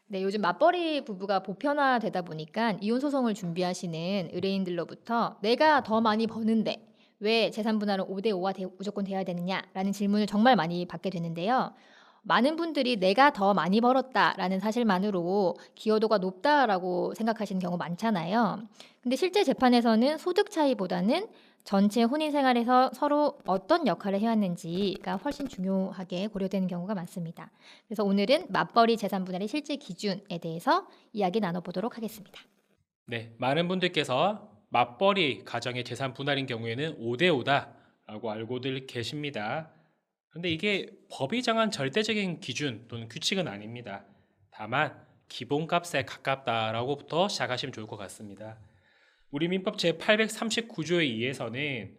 네, 요즘 맞벌이 부부가 보편화되다 보니까 이혼 소송을 준비하시는 의뢰인들로부터 내가 더 많이 버는데 왜 재산 분할은 5대 5가 무조건 돼야 되느냐라는 질문을 정말 많이 받게 되는데요. 많은 분들이 내가 더 많이 벌었다라는 사실만으로 기여도가 높다라고 생각하시는 경우 많잖아요. 근데 실제 재판에서는 소득 차이보다는 전체 혼인 생활에서 서로 어떤 역할을 해왔는지가 훨씬 중요하게 고려되는 경우가 많습니다. 그래서 오늘은 맞벌이 재산 분할의 실제 기준에 대해서 이야기 나눠보도록 하겠습니다. 네, 많은 분들께서 맞벌이 가정의 재산 분할인 경우에는 5대 5다라고 알고들 계십니다. 그런데 이게 법이 정한 절대적인 기준 또는 규칙은 아닙니다. 다만 기본값에 가깝다라고부터 시작하시면 좋을 것 같습니다. 우리 민법 제839조에 의해서는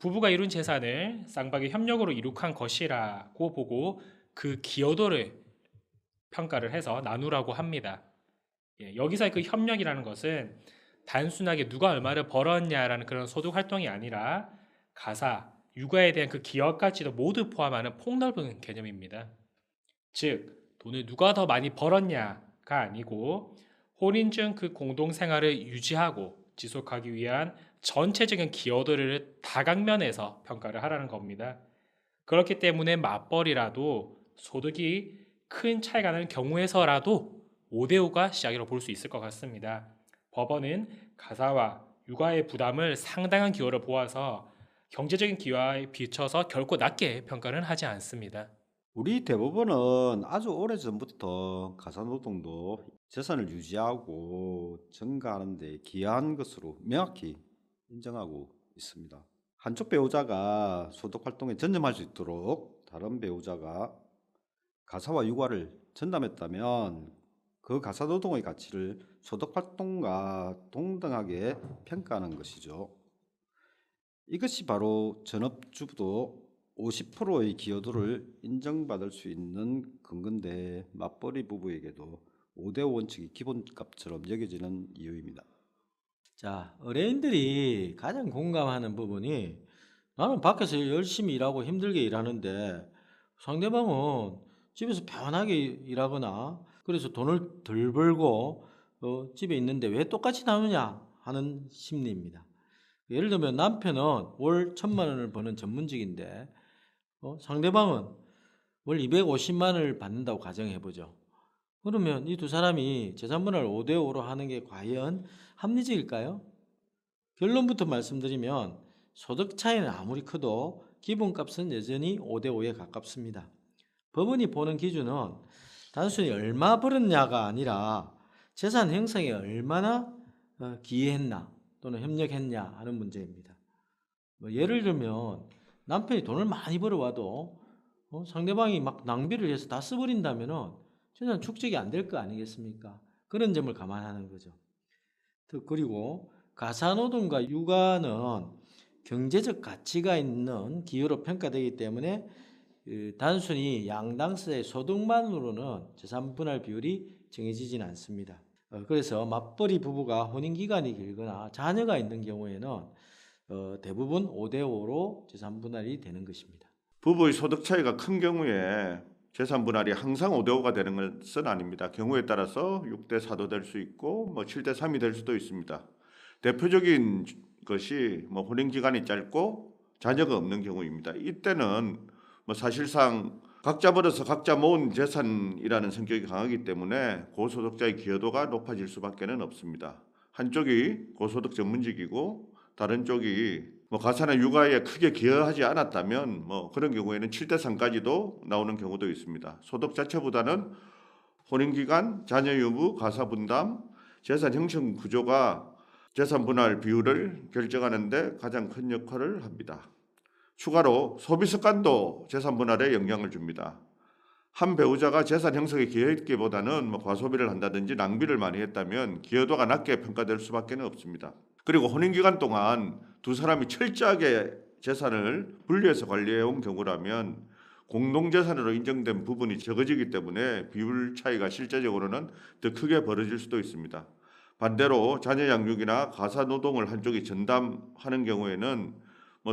부부가 이룬 재산을 쌍방의 협력으로 이룩한 것이라고 보고 그 기여도를 평가를 해서 나누라고 합니다. 여기서의 그 협력이라는 것은 단순하게 누가 얼마를 벌었냐라는 그런 소득 활동이 아니라 가사, 육아에 대한 그 기여까지도 모두 포함하는 폭넓은 개념입니다. 즉, 돈을 누가 더 많이 벌었냐가 아니고 혼인 중 그 공동생활을 유지하고 지속하기 위한 전체적인 기여도를 다각면에서 평가를 하라는 겁니다. 그렇기 때문에 맞벌이라도 소득이 큰 차이가 나는 경우에서라도 5대5가 시작이라고 볼 수 있을 것 같습니다. 법원은 가사와 육아의 부담을 상당한 기여를 보아서 경제적인 기여에 비춰서 결코 낮게 평가는 하지 않습니다. 우리 대법원은 아주 오래전부터 가사노동도 재산을 유지하고 증가하는 데 기여한 것으로 명확히 인정하고 있습니다. 한쪽 배우자가 소득 활동에 전념할 수 있도록 다른 배우자가 가사와 육아를 전담했다면 그 가사노동의 가치를 소득 활동과 동등하게 평가하는 것이죠. 이것이 바로 전업주부도 50%의 기여도를 인정받을 수 있는 근거인데 맞벌이 부부에게도 5대5 원칙이 기본값처럼 여겨지는 이유입니다. 자, 의뢰인들이 가장 공감하는 부분이 나는 밖에서 열심히 일하고 힘들게 일하는데 상대방은 집에서 편하게 일하거나 그래서 돈을 덜 벌고 집에 있는데 왜 똑같이 나누냐 하는 심리입니다. 예를 들면 남편은 월 1,000만 원을 버는 전문직인데 상대방은 월 250만 원을 받는다고 가정해보죠. 그러면 이 두 사람이 재산분할 5대5로 하는 게 과연 합리적일까요? 결론부터 말씀드리면 소득 차이는 아무리 커도 기본값은 여전히 5대5에 가깝습니다. 법원이 보는 기준은 단순히 얼마 벌었냐가 아니라 재산 형성에 얼마나 기여했나 또는 협력했냐 하는 문제입니다. 예를 들면 남편이 돈을 많이 벌어와도 상대방이 막 낭비를 해서 다 써버린다면 재산 축적이 안 될 거 아니겠습니까? 그런 점을 감안하는 거죠. 그리고 가사노동과 육아는 경제적 가치가 있는 기여로 평가되기 때문에 단순히 양당서의 소득만으로는 재산 분할 비율이 정해지지는 않습니다. 그래서 맞벌이 부부가 혼인 기간이 길거나 자녀가 있는 경우에는 대부분 5대5로 재산 분할이 되는 것입니다. 부부의 소득 차이가 큰 경우에 재산 분할이 항상 5대5가 되는 것은 아닙니다. 경우에 따라서 6대4도 될 수 있고 7대3이 될 수도 있습니다. 대표적인 것이 혼인 기간이 짧고 자녀가 없는 경우입니다. 이때는 사실상 각자 벌어서 각자 모은 재산이라는 성격이 강하기 때문에 고소득자의 기여도가 높아질 수밖에 없습니다. 한쪽이 고소득 전문직이고 다른 쪽이 가사나 육아에 크게 기여하지 않았다면 그런 경우에는 7대3까지도 나오는 경우도 있습니다. 소득 자체보다는 혼인기간, 자녀 유무, 가사 분담, 재산 형성 구조가 재산 분할 비율을 결정하는 데 가장 큰 역할을 합니다. 추가로 소비 습관도 재산 분할에 영향을 줍니다. 한 배우자가 재산 형성에 기여했기보다는 과소비를 한다든지 낭비를 많이 했다면 기여도가 낮게 평가될 수밖에 없습니다. 그리고 혼인기간 동안 두 사람이 철저하게 재산을 분리해서 관리해온 경우라면 공동재산으로 인정된 부분이 적어지기 때문에 비율 차이가 실제적으로는 더 크게 벌어질 수도 있습니다. 반대로 자녀 양육이나 가사노동을 한쪽이 전담하는 경우에는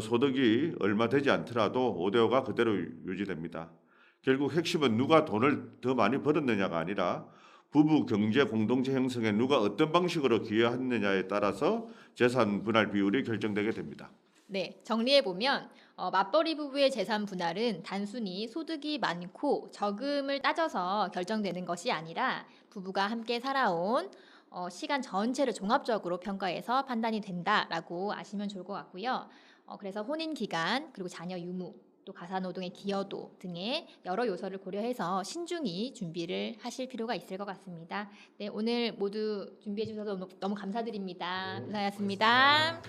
소득이 얼마 되지 않더라도 5대5가 그대로 유지됩니다. 결국 핵심은 누가 돈을 더 많이 벌었느냐가 아니라 부부 경제 공동체 형성에 누가 어떤 방식으로 기여했느냐에 따라서 재산 분할 비율이 결정되게 됩니다. 네, 정리해 보면 맞벌이 부부의 재산 분할은 단순히 소득이 많고 적음을 따져서 결정되는 것이 아니라 부부가 함께 살아온 시간 전체를 종합적으로 평가해서 판단이 된다라고 아시면 좋을 것 같고요. 그래서 혼인 기간 그리고 자녀 유무 또 가사노동의 기여도 등의 여러 요소를 고려해서 신중히 준비를 하실 필요가 있을 것 같습니다. 네, 오늘 모두 준비해 주셔서 너무 감사드립니다. 고생하셨습니다.